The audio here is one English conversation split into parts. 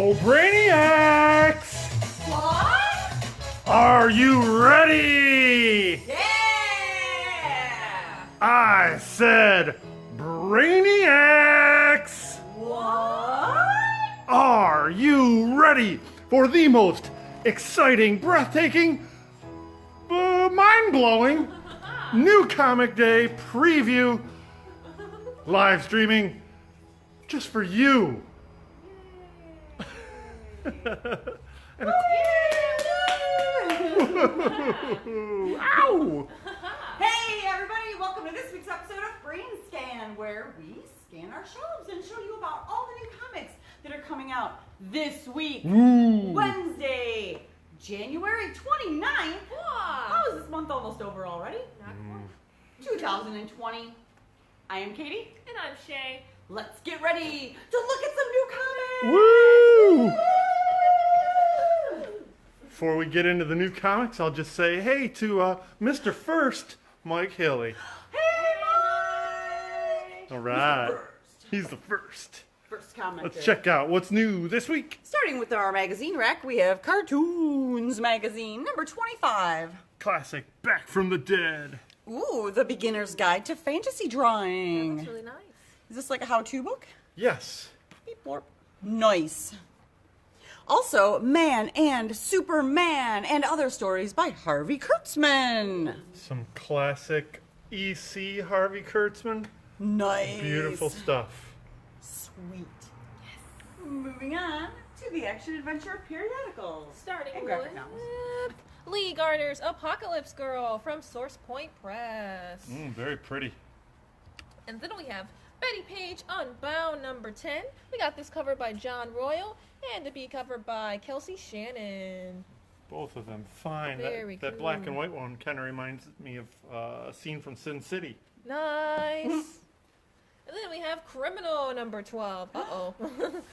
Oh, Brainiacs! What? Are you ready? Yeah! I said Brainiacs! What? Are you ready for the most exciting, breathtaking, mind-blowing new comic day preview live streaming just for you? And ow! Hey everybody, welcome to this week's episode of BrainScan, where we scan our shelves and show you about all the new comics that are coming out this week. Ooh. Wednesday, January 29th. How is this month almost over already? Not quite. 2020. I am Katie. And I'm Shay. Let's get ready to look at some new comics. Woo! Before we get into the new comics, I'll just say hey to Mr. First, Mike Hilly. Hey, Mike! All right. He's He's the first. First comment. Let's check out what's new this week. Starting with our magazine rack, we have Cartoons Magazine, number 25. Classic Back from the Dead. Ooh, The Beginner's Guide to Fantasy Drawing. That's really nice. Is this like a how-to book? Yes. Beep, blorp. Nice. Also, Man and Superman and Other Stories by Harvey Kurtzman. Some classic EC Harvey Kurtzman. Nice. Beautiful stuff. Sweet. Yes. Moving on to the action-adventure periodicals. Starting and with graphic novels. Lee Gardner's Apocalypse Girl from Source Point Press. Very pretty. And then we have Betty Page Unbound number 10. We got this covered by John Royal and to be covered by Kelsey Shannon. Both of them fine. Very That cool. black and white one kind of reminds me of a scene from Sin City. Nice. And then we have Criminal number 12. Uh-oh.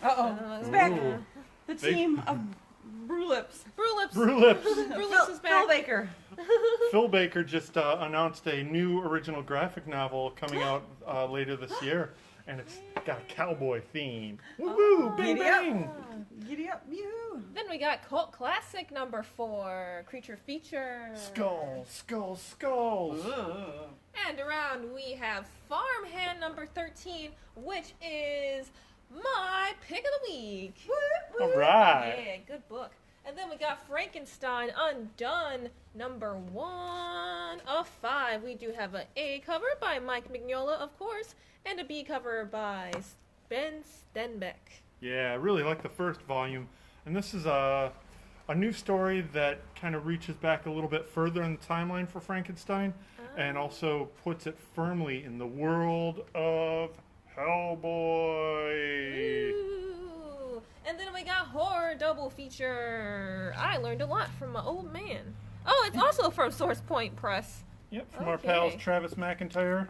Uh-oh. It's back. Ooh. The team of Brulips. Brulips. Brulips. Brulips is Phil back. Baker. Phil Baker just announced a new original graphic novel coming out later this year, and it's got a cowboy theme. Woo-hoo! Bing Giddy up. bang! Giddy up, you. Then we got Cult Classic number 4, Creature Feature. Skulls, skulls, skulls. And around we have Farmhand number 13, which is my pick of the week. All right. Yeah, good book. And then we got Frankenstein Undone number 1 of 5. We do have an A cover by Mike Mignola, of course, and a B cover by Ben Stenbeck. Yeah, I really like the first volume, and this is a new story that kind of reaches back a little bit further in the timeline for Frankenstein, and also puts it firmly in the world of Hellboy. Ooh. And then we got Horror Double Feature. I learned a lot from my old man. Oh, it's also from Source Point Press. Yep, from our pals Okay. Travis McIntyre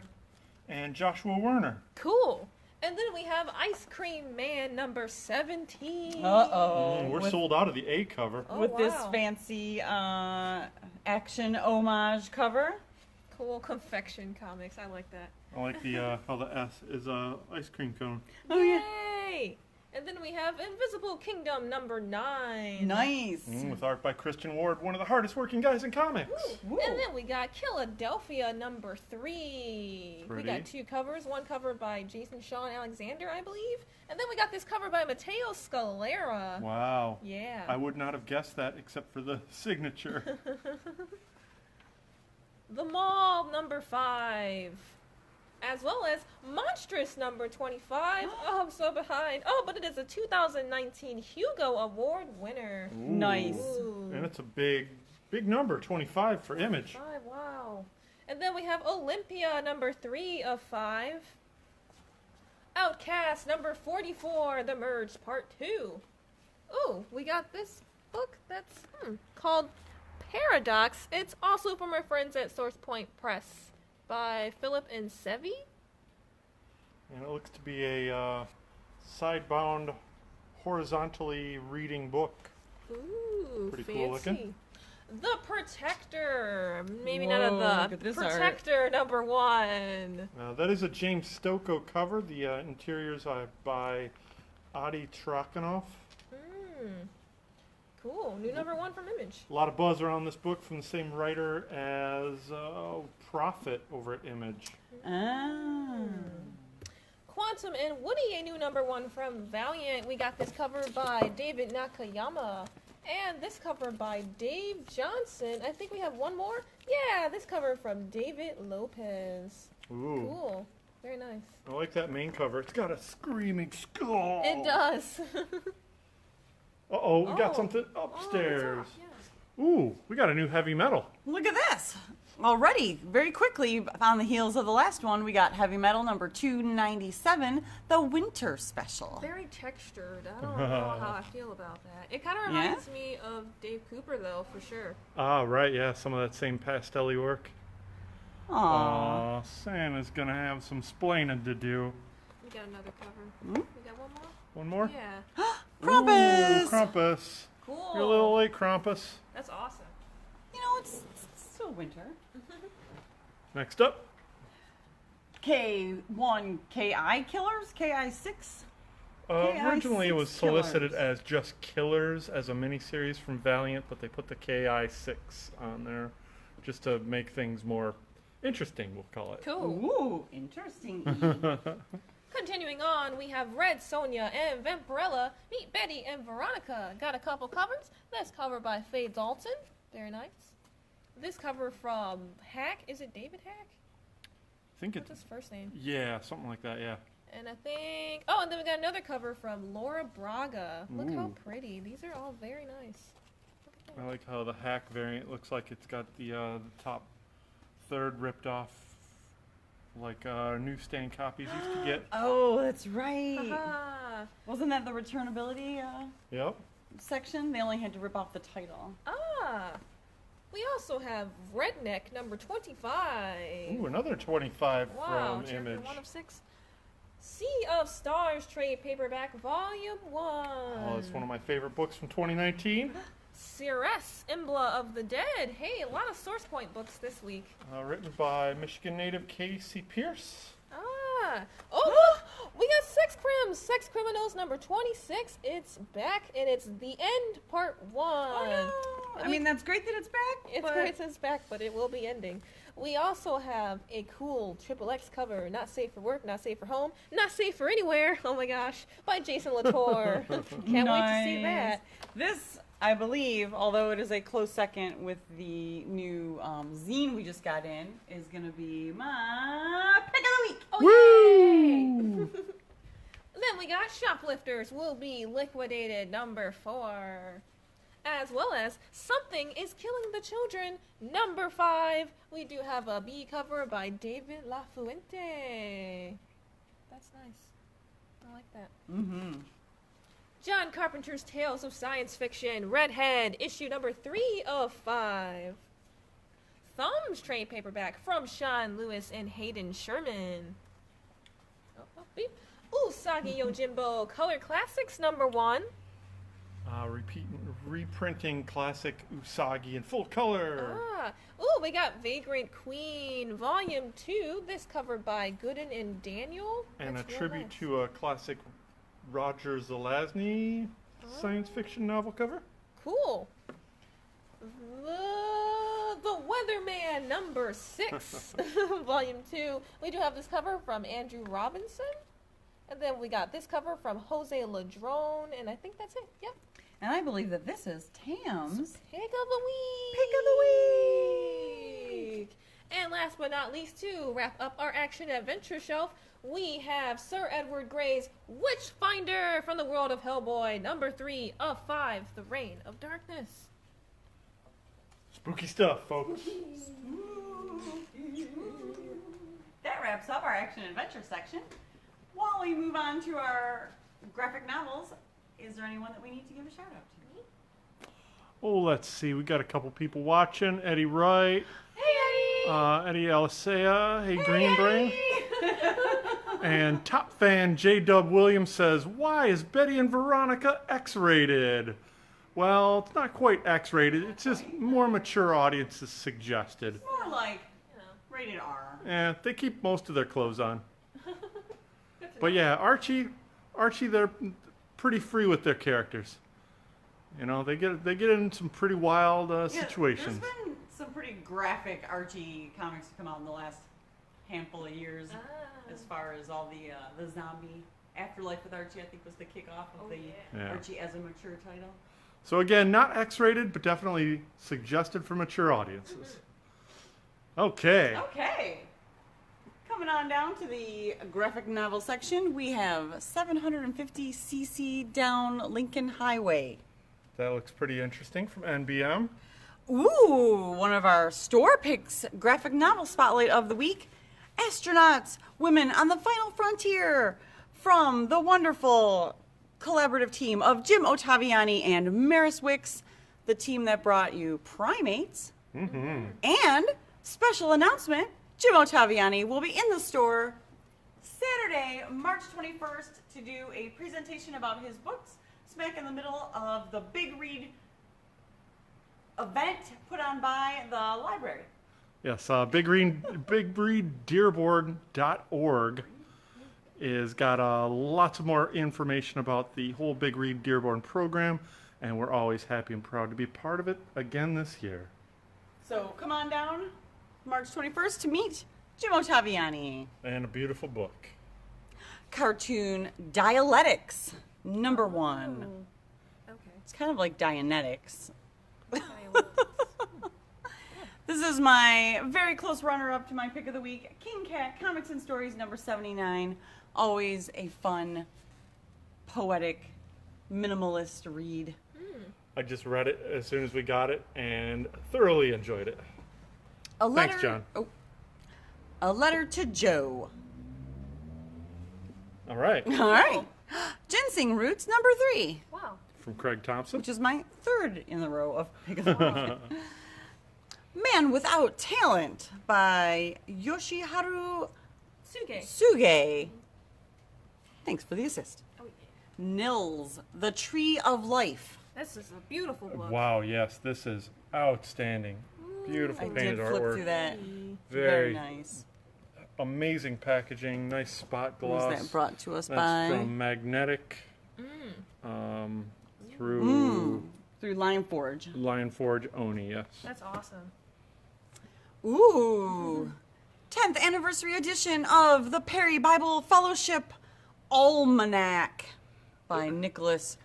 and Joshua Werner. Cool. And then we have Ice Cream Man number 17. Uh-oh. We're With- sold out of the A cover. Oh, with this wow. fancy action homage cover. Cool confection comics. I like that. I like the how the S is ice cream cone. Oh, yeah. Yay! And then we have Invisible Kingdom number 9. Nice. With art by Christian Ward, one of the hardest working guys in comics. Woo. And then we got Philadelphia number 3. Pretty. We got 2 covers. One cover by Jason Shaw Alexander, I believe. And then we got this cover by Matteo Scalera. Wow. Yeah. I would not have guessed that except for the signature. The Mall number 5. As well as Monstrous number 25. Oh, I'm so behind. Oh, but it is a 2019 Hugo Award winner. Ooh. Nice. Ooh. And it's a big number, 25 for Image. 5, wow. And then we have Olympia number 3 of 5. Outcast number 44, The Merge Part 2. Ooh, we got this book that's called Paradox. It's also from our friends at Source Point Press by Philip and Sevi. And it looks to be a sidebound, horizontally reading book. Ooh, Pretty fancy. cool looking. The Protector. Maybe Whoa, none look of at the this art. Protector number 1. That is a James Stokoe cover. The interiors are by Adi Trakhanov. Cool. New number 1 from Image. A lot of buzz around this book from the same writer as Prophet over at Image. Oh. Quantum and Woody, a new number 1 from Valiant. We got this cover by David Nakayama. And this cover by Dave Johnson. I think we have one more. Yeah, this cover from David Lopez. Ooh. Cool. Very nice. I like that main cover. It's got a screaming skull. It does. Uh-oh, we got Oh. something Oh, upstairs. it's off, yeah. Ooh, we got a new heavy metal. Look at this. Already, very quickly, on the heels of the last one, we got Heavy Metal number 297, the Winter Special. Very textured. I don't know how I feel about that. It kind of reminds me of Dave Cooper, though, for sure. Ah, right, yeah, some of that same pastel-y work. Aww. Santa's gonna have some splaining to do. We got another cover. Hmm? We got one more? One more? Yeah. Krampus! Ooh, Krampus. Cool. You're a little late, Krampus. That's awesome. You know, it's still winter. Next up. K1 KI Killers? KI6? KI Originally, it was 6 solicited Killers. as just Killers as a miniseries from Valiant, but they put the KI6 on there just to make things more interesting, we'll call it. Cool. Ooh, interesting. Continuing on, we have Red Sonja and Vampirella meet Betty and Veronica. Got a couple covers. This cover by Faye Dalton. Very nice. This cover from Hack. Is it David Hack? I think What's it's, his first name? yeah, something like that, yeah. And I think... Oh, and then we got another cover from Laura Braga. Look how Ooh. pretty. These are all very nice. Look at I that. like how the Hack variant looks like it's got the top third ripped off, like newsstand copies used to get. Oh, that's right. Haha. Wasn't that the returnability Yep. section? They only had to rip off the title. Ah. We also have Redneck number 25. Ooh, another 25 Wow, from champion Image. 1 of 6. Sea of Stars trade paperback volume 1. Oh, it's one of my favorite books from 2019. Cirrus, Embla of the Dead. Hey, a lot of Source Point books this week. Written by Michigan native Casey Pierce. Ah. Oh, look, we got Sex Crims. Sex Criminals number 26. It's back, and it's The End, part 1. Oh, no. I mean, that's great that it's back. It's but great it's back, but it will be ending. We also have a cool XXX cover, Not Safe for Work, Not Safe for Home, Not Safe for Anywhere, oh my gosh, by Jason Latour. Can't wait to see that. This, I believe, although it is a close second with the new zine we just got in, is going to be my pick of the week. Oh, yay! Then we got Shoplifters Will Be Liquidated number 4. As well as Something is Killing the Children number 5. We do have a B cover by David LaFuente. That's nice. I like that. Mm-hmm. John Carpenter's Tales of Science Fiction, Redhead, issue number 3 of 5. Thumbs trade paperback from Sean Lewis and Hayden Sherman. Beep. Usagi Yojimbo, Color Classics number 1. Reprinting classic Usagi in full color. Ah. Ooh, we got Vagrant Queen, volume 2. This covered by Gooden and Daniel. And That's a real tribute nice. to a classic Roger Zelazny science fiction novel cover. Cool. The Weatherman number 6, volume 2. We do have this cover from Andrew Robinson. And then we got this cover from Jose Ladrone. And I think that's it. Yep. And I believe that this is Tam's Pick of the week. pick of the week. And last but not least, to wrap up our action adventure shelf, we have Sir Edward Gray's Witchfinder from the world of Hellboy, number 3 of 5, The Reign of Darkness. Spooky stuff, folks. That wraps up our action adventure section. While we move on to our graphic novels, is there anyone that we need to give a shout out to? Oh, let's see. We got a couple people watching. Eddie Wright, Hey, Eddie! Eddie Alicea, hey Green Brain. And top fan J-Dub Williams says, why is Betty and Veronica X-rated? Well, it's not quite X-rated. It's just more mature audiences suggested. More like You know, rated R. Yeah, they keep most of their clothes on. good to But know. yeah, Archie, they're pretty free with their characters. You know, they get in some pretty wild situations. There's been some pretty graphic Archie comics to come out in the last handful of years, as far as all the zombie Afterlife with Archie, I think, was the kickoff of Archie as a mature title. So again, not X-rated, but definitely suggested for mature audiences. Okay. Okay. Coming on down to the graphic novel section, we have 750cc down Lincoln Highway. That looks pretty interesting from NBM. Ooh, one of our store picks, graphic novel spotlight of the week, Astronauts, Women on the Final Frontier, from the wonderful collaborative team of Jim Ottaviani and Maris Wicks, the team that brought you Primates. And special announcement, Jim Ottaviani will be in the store Saturday, March 21st, to do a presentation about his books, smack in the middle of the Big Read event put on by the library. Yes, BigReadDearborn.org is got lots of more information about the whole Big Read Dearborn program, and we're always happy and proud to be part of it again this year. So come on down March 21st to meet Jim Ottaviani. And a beautiful book. Cartoon Dialectics, number 1. Okay. It's kind of like Dianetics. This is my very close runner-up to my pick of the week, King Cat Comics and Stories number 79. Always a fun, poetic, minimalist read. I just read it as soon as we got it and thoroughly enjoyed it. Thanks, John. A Letter to Joe. All right. All right. Ginseng Roots number 3. Wow. From Craig Thompson. Which is my third in the row of pick of the week. Man Without Talent by Yoshiharu Suge. Thanks for the assist. Oh, yeah. Nils, The Tree of Life. This is a beautiful book. Wow, yes, this is outstanding. Beautiful I painted did flip artwork. through that. Very nice. amazing packaging, nice spot Who's gloss. that brought to us That's by? from Magnetic. Through Through Limeforge. Lionforge Oni, yes. That's awesome. Ooh. 10th anniversary edition of the Perry Bible Fellowship Almanac by Nicholas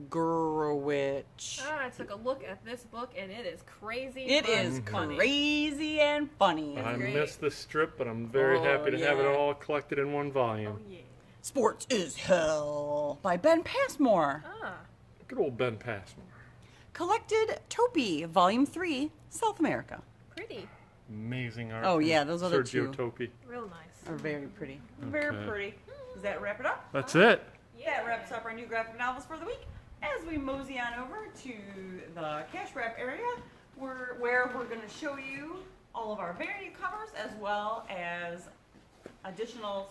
Gurwitch. I took a look at this book and it is crazy. It but is funny. crazy and funny. I great. missed this strip, but I'm very happy to have it yeah. all collected in one volume. Oh, yeah. Sports is Hell by Ben Passmore. Good old Ben Passmore. Collected Topi, Volume 3, South America. Pretty. Amazing art. Oh, from yeah, those other Sergio two. Topi. Real nice. Are very pretty. Very Okay. pretty. Does that wrap it up? That's it. That wraps up our new graphic novels for the week. As we mosey on over to the cash wrap area, where we're going to show you all of our variant covers as well as additional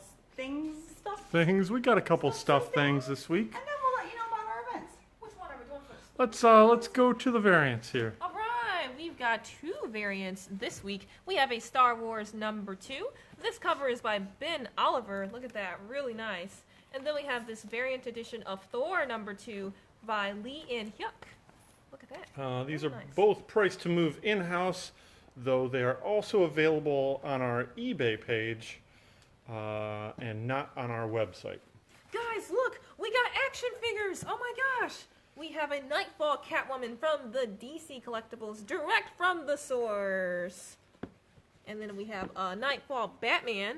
stuff. Things. We got a couple stuff things this week. And then we'll let you know about our events. Which one are we doing first? Let's go to the variants here. All right, we've got 2 variants this week. We have a Star Wars number 2. This cover is by Ben Oliver. Look at that, really nice. And then we have this variant edition of Thor number 2 by Lee In Hyuk. Look at that. These Really are nice. both priced to move in-house, though they are also available on our eBay page and not on our website. Guys, look, we got action figures. Oh my gosh. We have a Nightfall Catwoman from the DC Collectibles, direct from the source. And then we have a Nightfall Batman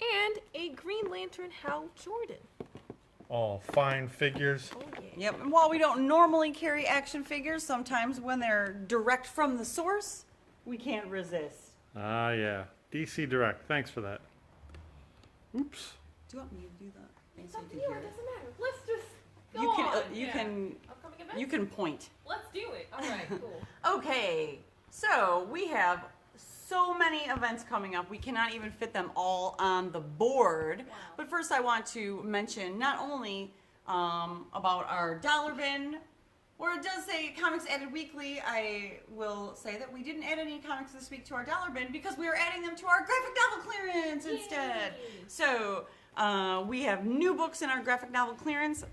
and a Green Lantern Hal Jordan. All fine figures. Oh yeah. Yep, and while we don't normally carry action figures, sometimes when they're direct from the source, we can't resist. Ah, yeah. DC Direct. Thanks for that. Oops. Do you want me to do that? It's up to you, it doesn't matter. Let's just go You can, on. you Yeah. can, Upcoming events? you can point. Let's do it. All right, cool. Okay, so we have so many events coming up. We cannot even fit them all on the board. Wow. But first I want to mention not only about our dollar bin, where it does say comics added weekly. I will say that we didn't add any comics this week to our dollar bin because we are adding them to our graphic novel clearance instead. Yay. So we have new books in our graphic novel clearance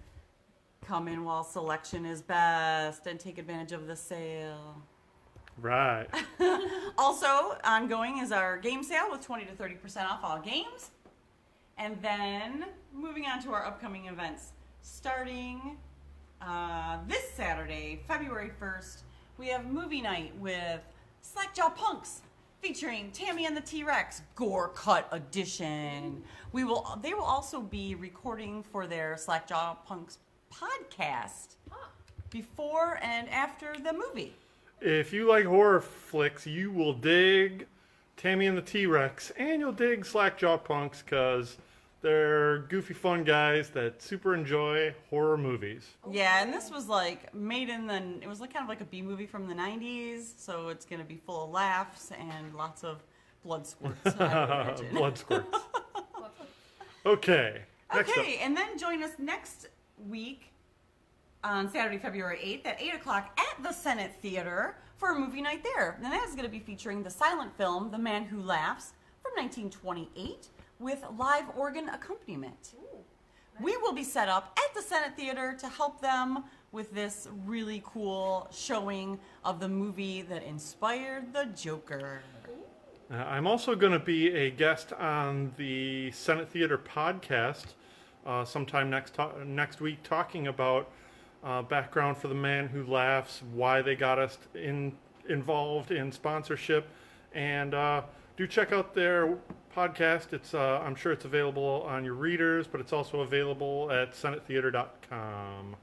come in while selection is best and take advantage of the sale. Right. Also, ongoing is our game sale with 20 to 30% off all games. And then moving on to our upcoming events. Starting this Saturday, February 1st, we have movie night with Slackjaw Punks featuring Tammy and the T-Rex Gore Cut Edition. They will also be recording for their Slackjaw Punks podcast before and after the movie. If you like horror flicks, you will dig Tammy and the T-Rex, and you'll dig Slackjaw Punks because they're goofy, fun guys that super enjoy horror movies. Yeah, and this was like made in it was like kind of like a B movie from the 90s, so it's going to be full of laughs and lots of blood squirts, I would imagine. Blood squirts. Okay. Next up. And then join us next week on Saturday, February 8th at 8 o'clock at the Senate Theater for a movie night there. And that is going to be featuring the silent film The Man Who Laughs from 1928 with live organ accompaniment. Ooh, nice. We will be set up at the Senate Theater to help them with this really cool showing of the movie that inspired the Joker. I'm also going to be a guest on the Senate Theater podcast sometime next week, talking about background for The Man Who Laughs, why they got us involved in sponsorship, and do check out their podcast. It's I'm sure it's available on your readers, but it's also available at senatetheater.com.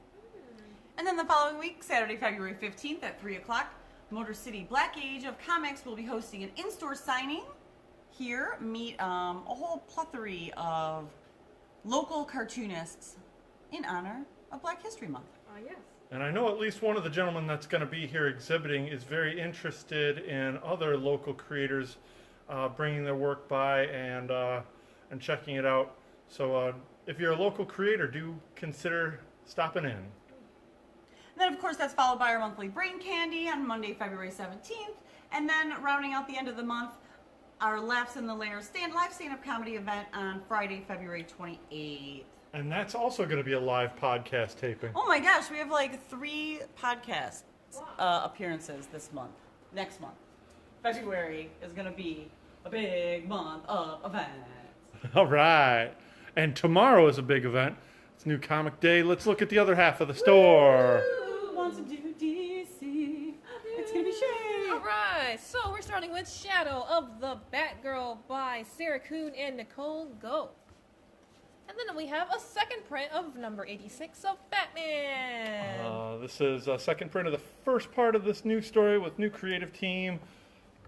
And then the following week, Saturday, February 15th at 3 o'clock, Motor City Black Age of Comics will be hosting an in-store signing. Here, meet a whole plethora of local cartoonists in honor of Black History Month. Yes. And I know at least one of the gentlemen that's going to be here exhibiting is very interested in other local creators bringing their work by and checking it out. So if you're a local creator, do consider stopping in. And then, of course, that's followed by our monthly Brain Candy on Monday, February 17th. And then, rounding out the end of the month, our Laughs in the Lair live stand-up comedy event on Friday, February 28th. And that's also going to be a live podcast taping. Oh my gosh, we have like 3 podcast appearances this month. Next month. February is going to be a big month of events. All right. And tomorrow is a big event. It's New Comic Day. Let's look at the other half of the store. Who wants to do DC? It's going to be Shay. All right, so we're starting with Shadow of the Batgirl by Sarah Kuhn and Nicole Go. And then we have a second print of number 86 of Batman. This is a second print of the first part of this new story with new creative team.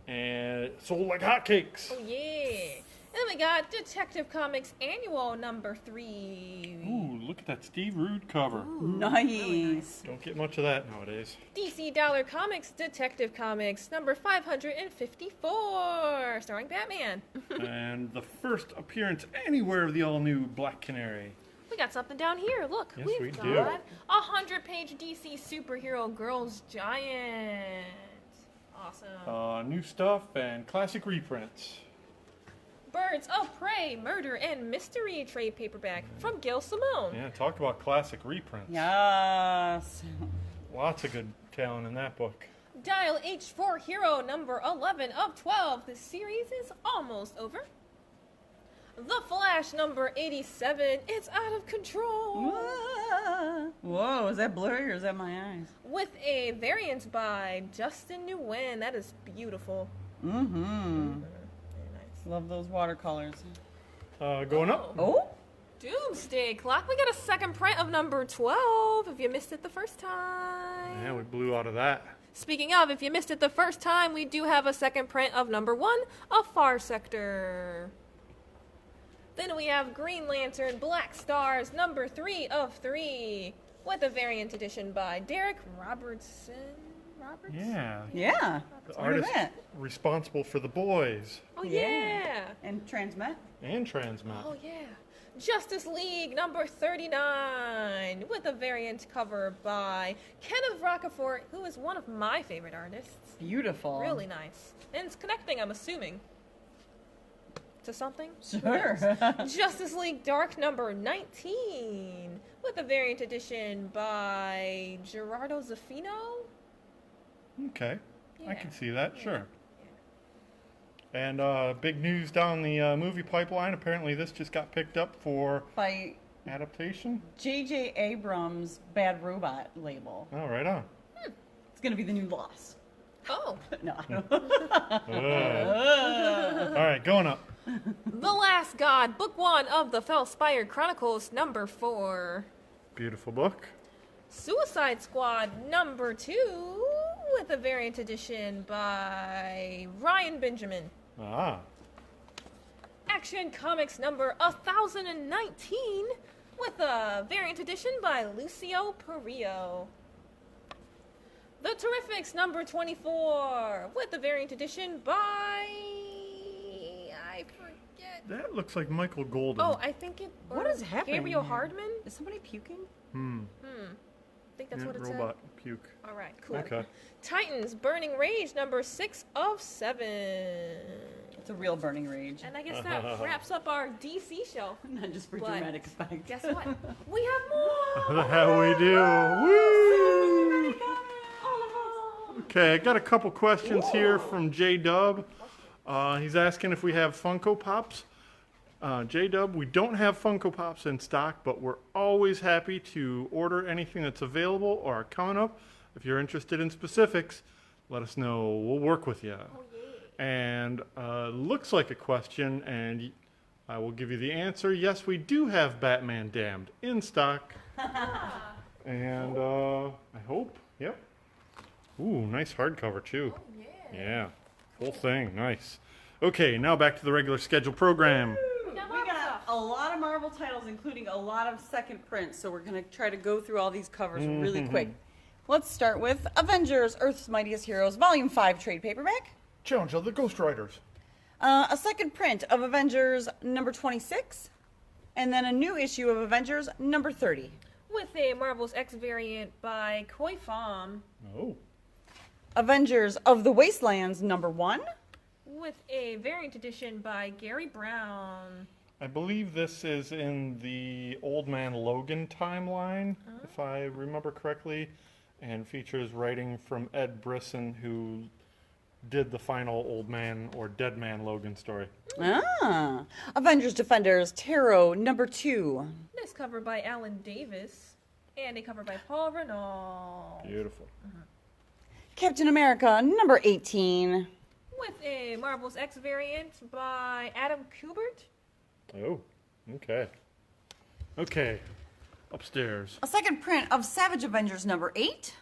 And it sold like hotcakes. Oh, yeah. And then we got Detective Comics Annual number 3. Ooh, look at that Steve Rude cover. Ooh, nice. Don't get much of that nowadays. DC Dollar Comics Detective Comics number 554, starring Batman. And the first appearance anywhere of the all-new Black Canary. We got something down here. Look, Yes, we've we got do. a 100-page DC Superhero Girls Giant. Awesome. New stuff and classic reprints. Birds of Prey, Murder and Mystery trade paperback from Gil Simone. Yeah, talk about classic reprints. Yes. Lots of good talent in that book. Dial H for Hero number 11 of 12. The series is almost over. The Flash number 87. It's out of control. Whoa, is that blurry or is that my eyes? With a variant by Justin Nguyen. That is beautiful. Mm-hmm. Very nice. Love those watercolors. Going up. Oh? Doomsday Clock. We got a second print of number 12 if you missed it the first time. Yeah, we blew out of that. Speaking of, if you missed it the first time, we do have a second print of number 1, A Far Sector. Then we have Green Lantern Black Stars number 3 of 3 with a variant edition by Derek Robertson. Yeah. Yeah. The Look at artist that. responsible for The Boys Oh, yeah. And Transmet. and Transmet. Oh, yeah. Justice League number 39 with a variant cover by Kenneth Rocafort, who is one of my favorite artists. Beautiful. Really nice. And it's connecting, I'm assuming. to something? Sure. Justice League Dark number 19 with a variant edition by Gerardo Zaffino. Okay. I Yeah. can see that, Yeah. sure. And big news down the movie pipeline. Apparently this just got picked up for By adaptation. J.J. Abrams' Bad Robot label. Oh, right on. It's going to be the new Lost. Oh, No, I don't. All right, going up. The Last God, Book 1 of the Felspire Chronicles number 4. Beautiful book. Suicide Squad number 2 with a variant edition by Ryan Benjamin. Ah. Action Comics number 1019 with a variant edition by Lucio Perillo. The Terrifics number 24 with a variant edition by... I forget. That looks like Michael Golden. Oh, I think it... What is happening Gabriel here? Hardman? Is somebody puking? I think that's Yeah, what it robot puke. said. All right, cool. Okay. Titans Burning Rage number 6 of 7. It's a real burning rage. And I guess that wraps up our DC show. Not just for But dramatic effect. Guess what? We have more! The hell we do. Woo! Okay, I got a couple questions here from J-Dub. He's asking if we have Funko Pops. J-Dub, we don't have Funko Pops in stock, but we're always happy to order anything that's available or are coming up. If you're interested in specifics, let us know. We'll work with you. And looks like a question, and I will give you the answer. Yes, we do have Batman Damned in stock. And I hope, yep. Ooh, nice hardcover too. Yeah, full thing, nice. Okay, now back to the regular schedule program. We got We Marvel got stuff. a lot of Marvel titles, including a lot of second prints, so we're going to try to go through all these covers really quick. Let's start with Avengers, Earth's Mightiest Heroes, Volume 5 trade paperback. Challenge of the Ghost Riders. A second print of Avengers number 26, and then a new issue of Avengers number 30. With a Marvel's X variant by Koi Fam. Oh, Avengers of the Wastelands number 1. With a variant edition by Gary Brown. I believe this is in the Old Man Logan timeline, if I remember correctly, and features writing from Ed Brisson, who did the final Old Man or Dead Man Logan story. Ah. Avengers Defenders Tarot number 2. This cover by Alan Davis. And a cover by Paul Renault. Beautiful. Captain America number 18. With a Marvel's X variant by Adam Kubert. Oh, okay. Okay, upstairs. A second print of Savage Avengers number 8.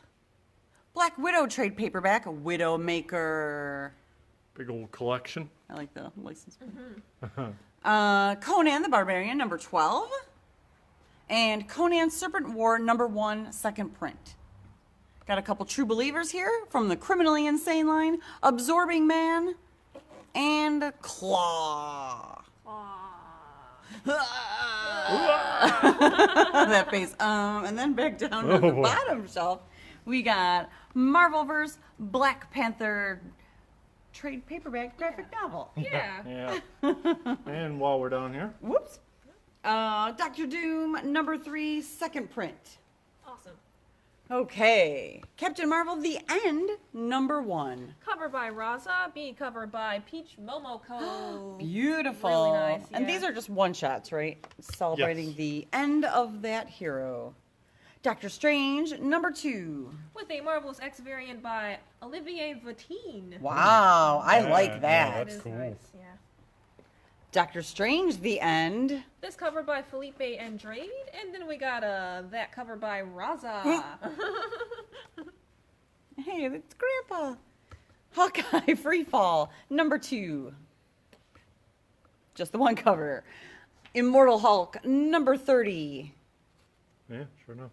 Black Widow trade paperback, Widowmaker. Big old collection. I like the license. Conan the Barbarian number 12. And Conan Serpent War number 1, second print. Got a couple True Believers here from the Criminally Insane line, Absorbing Man, and Claw. That face. And then back down to the boy. bottom shelf, we got Marvelverse Black Panther trade paperback graphic novel. Yeah. Yeah. And while we're down here, Whoops. Doctor Doom number 3, second print. Awesome. Okay. Captain Marvel The End number 1. Cover by Raza, be covered by Peach Momoko. Beautiful. Really nice, And yeah. these are just one shots, right? Celebrating Yes. the end of that hero. Doctor Strange number 2. With a Marvel's X variant by Olivier Vatine. Wow, I Yeah, like yeah, that. that's is cool. nice, yeah. Doctor Strange The End. This cover by Felipe Andrade, and then we got that cover by Raza. Hey, it's Grandpa. Hawkeye Freefall number 2. Just the one cover. Immortal Hulk number 30. yeah, sure enough.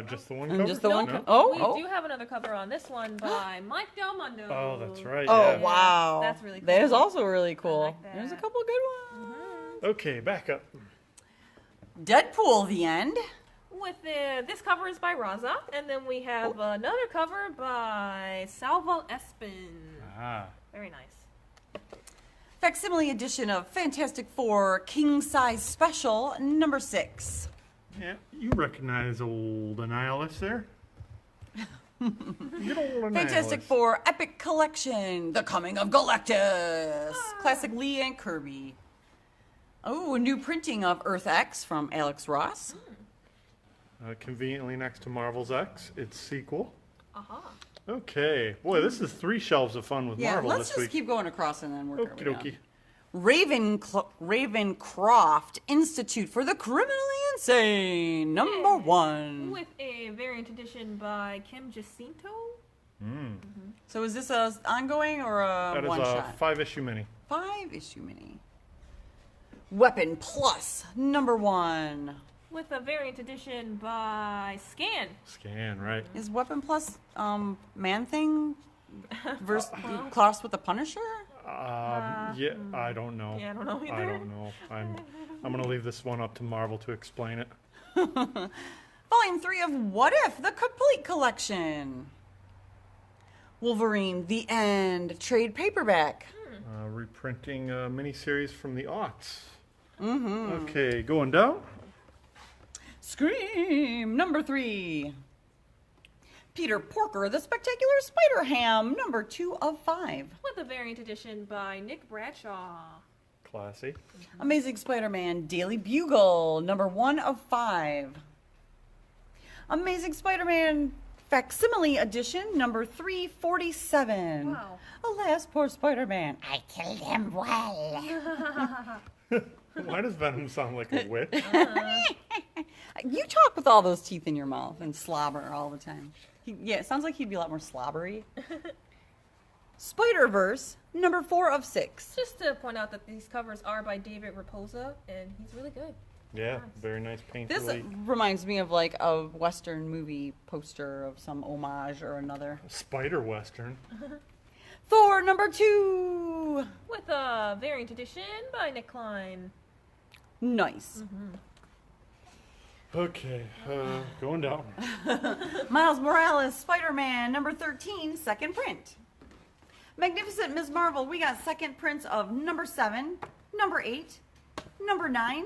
Just the one cover? Just the one No? cover. Oh, We oh. do have another cover on this one by Mike Del Mundo. Oh, that's right. Oh, yeah. wow. That's really That is cool. also really cool. like that. There's a couple good ones. Okay, back up. Deadpool The End. With this cover is by Raza, and then we have another cover by Salvo Espin. Ah. Very nice. facsimile edition of Fantastic Four King Size Special number 6. Yeah, you recognize old Annihilus there? Good old Fantastic Annihilus. Four Epic Collection, The Coming of Galactus. Classic Lee and Kirby. Oh, a new printing of Earth X from Alex Ross. Conveniently next to Marvel's X, its sequel. Aha. Okay. Boy, this is 3 shelves of fun with Yeah, Marvel let's this just week. keep going across and then work our Okie way down. dokie. Ravencroft Institute for the Criminally Insane, number 1. With a variant edition by Kim Jacinto. So is this a ongoing or a That is one a shot? 5-issue mini. 5-issue mini. Weapon Plus, number 1. With a variant edition by Scan. Scan, right. Is Weapon Plus Man-Thing versus crossed with the Punisher? Yeah, I don't know. Yeah, I don't know either. I don't know. I'm gonna leave this one up to Marvel to explain it. Volume 3 of What If, the complete collection. Wolverine, The End, trade paperback. Reprinting a miniseries from the aughts. Okay, going down. Scream, number 3. Peter Porker, The Spectacular Spider-Ham, number 2 of 5. With a variant edition by Nick Bradshaw. Classy. Amazing Spider-Man, Daily Bugle, number 1 of 5. Amazing Spider-Man Facsimile Edition, number 347. Wow. Alas, poor Spider-Man. I killed him well. Why does Venom sound like a witch? You talk with all those teeth in your mouth and slobber all the time. Yeah, it sounds like he'd be a lot more slobbery. Spider-Verse, number 4 of 6. Just to point out that these covers are by David Raposa, and he's really good. Yeah, very nice paint. This reminds me of like a Western movie poster of some homage or another. Spider Western. Thor, number 2. With a variant edition by Nick Klein. Nice. Okay, going down. Miles Morales, Spider-Man, number 13, second print. Magnificent Ms. Marvel, we got second prints of number 7, number 8, number 9,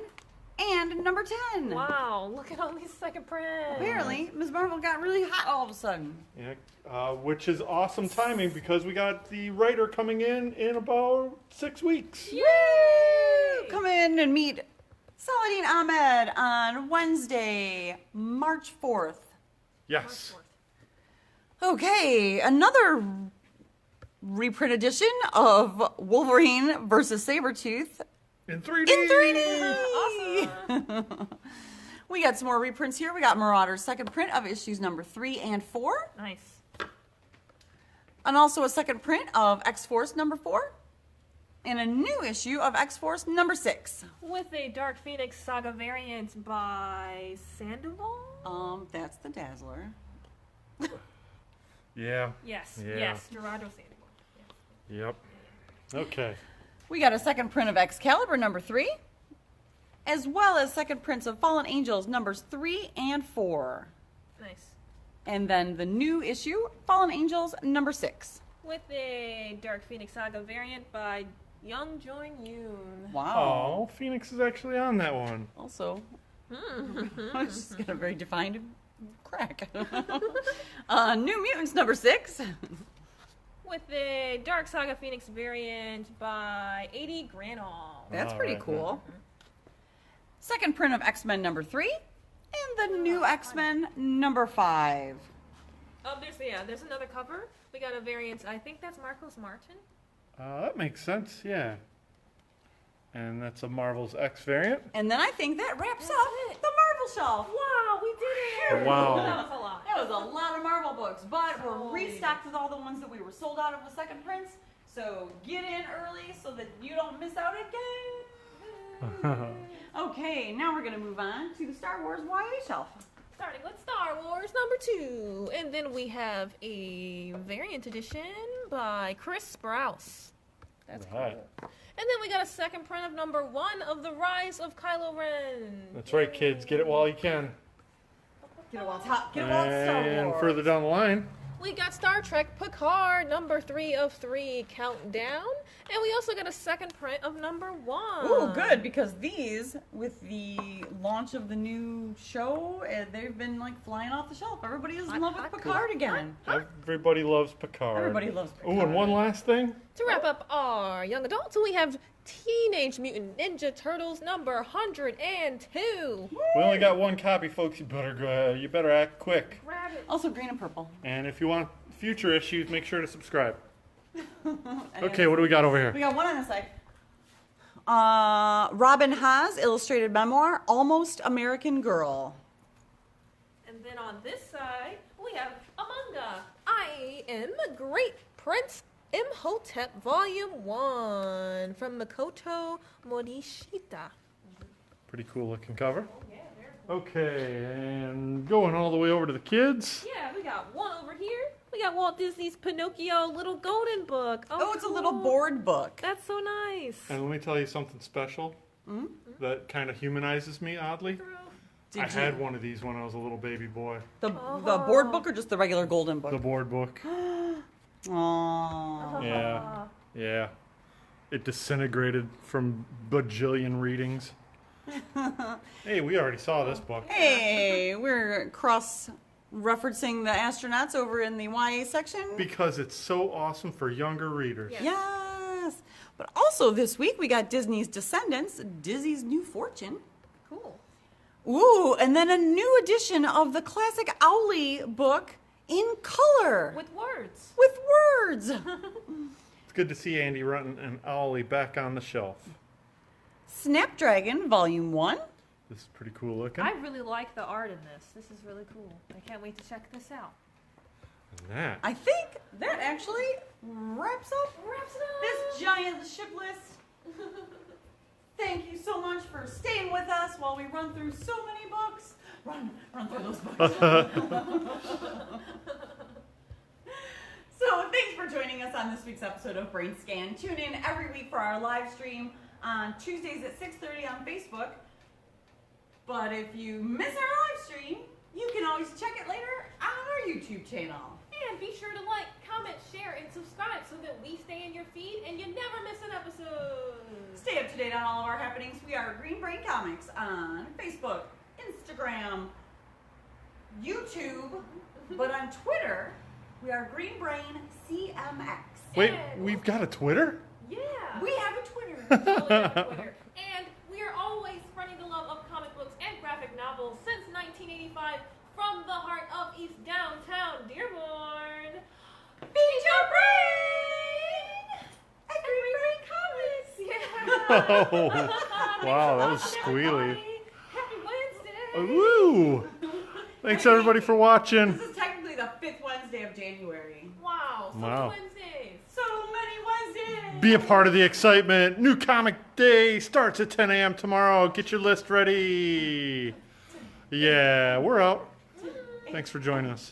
and number 10. Wow, look at all these second prints. Apparently, Ms. Marvel got really hot all of a sudden. Yeah, which is awesome timing because we got the writer coming in about 6 weeks. Yay! Come in and meet Saladin Ahmed on Wednesday, March 4th. Yes. Okay, another reprint edition of Wolverine versus Sabretooth In 3D. in 3D. Awesome. We got some more reprints here. We got Marauder's second print of issues number 3 and 4. Nice. And also a second print of X-Force number 4. And a new issue of X-Force number 6. With a Dark Phoenix Saga variant by Sandoval? That's the Dazzler. Yeah. Yes, Yeah. yes, Gerardo Sandoval. Yep. Okay. We got a second print of Excalibur number 3, as well as second prints of Fallen Angels numbers 3 and 4. Nice. And then the new issue, Fallen Angels number 6. With a Dark Phoenix Saga variant by Young Jong Yoon. Wow. Oh, Phoenix is actually on that one. Also, she's got a very defined crack. New Mutants number 6. With a Dark Saga Phoenix variant by 80 Granol. That's All pretty right, cool. Second print of X-Men number 3. And the new X-Men number 5. Oh, there's another cover. We got a variant. I think that's Marcos Martin. That makes sense, yeah. And that's a Marvel's X variant. And then I think that wraps That's up it. the Marvel shelf. Wow, we did it! Wow. That was a lot. That was a lot of Marvel books, but we're Holy. restocked with all the ones that we were sold out of with second prints. So get in early so that you don't miss out again. Okay, now we're going to move on to the Star Wars YA shelf. Starting with Star Wars number 2. And then we have a variant edition by Chris Sprouse. That's Right. cool. And then we got a second print of number 1 of The Rise of Kylo Ren. That's right, kids. Get it while you can. Get it while it's hot. Get it while it's Star And Wars. further down the line, we got Star Trek Picard number 3 of 3 countdown, and we also got a second print of number 1. Ooh, good, because these, with the launch of the new show, they've been like flying off the shelf. Everybody is in love with Picard again. Everybody loves Picard. Everybody loves Picard. Oh, and one last thing. To wrap up our young adults, we have Teenage Mutant Ninja Turtles number 102. We only got one copy, folks. You better act quick. Grab it. Also green and purple. And if you want future issues, make sure to subscribe. Okay, what do we got over here? We got one on the side. Robin Haas, illustrated memoir, Almost American Girl. And then on this side, we have a manga. I Am Great Prince Imhotep Volume 1 from Makoto Morishita. Pretty cool looking cover. Oh, yeah, very cool. Okay, and going all the way over to the kids. Yeah, we got one over here. We got Walt Disney's Pinocchio Little Golden Book. Oh, it's a cool. little board book. That's so nice. And let me tell you something special that kind of humanizes me oddly. I Did you- had one of these when I was a little baby boy. The board book or just the regular golden book? The board book. Aww. Yeah. Yeah. It disintegrated from bajillion readings. Hey, we already saw this book. Hey, we're cross-referencing the astronauts over in the YA section. Because it's so awesome for younger readers. Yeah. Yes. But also this week we got Disney's Descendants, Dizzy's New Fortune. Cool. Ooh, and then a new edition of the classic Owly book in color. With words. With words. It's good to see Andy Rutten and Ollie back on the shelf. Snapdragon, Volume 1. This is pretty cool looking. I really like the art in this. This is really cool. I can't wait to check this out. And that. I think that actually wraps up this giant ship list. Thank you so much for staying with us while we run through so many books. Run through those books. So thanks for joining us on this week's episode of BrainScan. Tune in every week for our live stream on Tuesdays at 6:30 on Facebook. But if you miss our live stream, you can always check it later on our YouTube channel. And be sure to like, comment, share, and subscribe so that we stay in your feed and you never miss an episode. Stay up to date on all of our happenings. We are Green Brain Comics on Facebook, Instagram, YouTube, but on Twitter, we are Green Brain CMX. Wait, And- we've got a Twitter? Yeah. We have a Twitter. Totally on Twitter. And we are always spreading the love of comic books and graphic novels since 1985 from the heart of East Downtown Dearborn. Feed your brain! And Green Brain Comics! Yeah! Oh, wow, that was Thanks, squealy. everybody. Happy Wednesday! Woo! Thanks everybody for watching. This is technically the 5th Wednesday of January. Wow, so Wow. Wednesdays. So many Wednesdays. Be a part of the excitement. New Comic Day starts at 10 a.m. tomorrow. Get your list ready. Yeah, we're out. Thanks for joining us.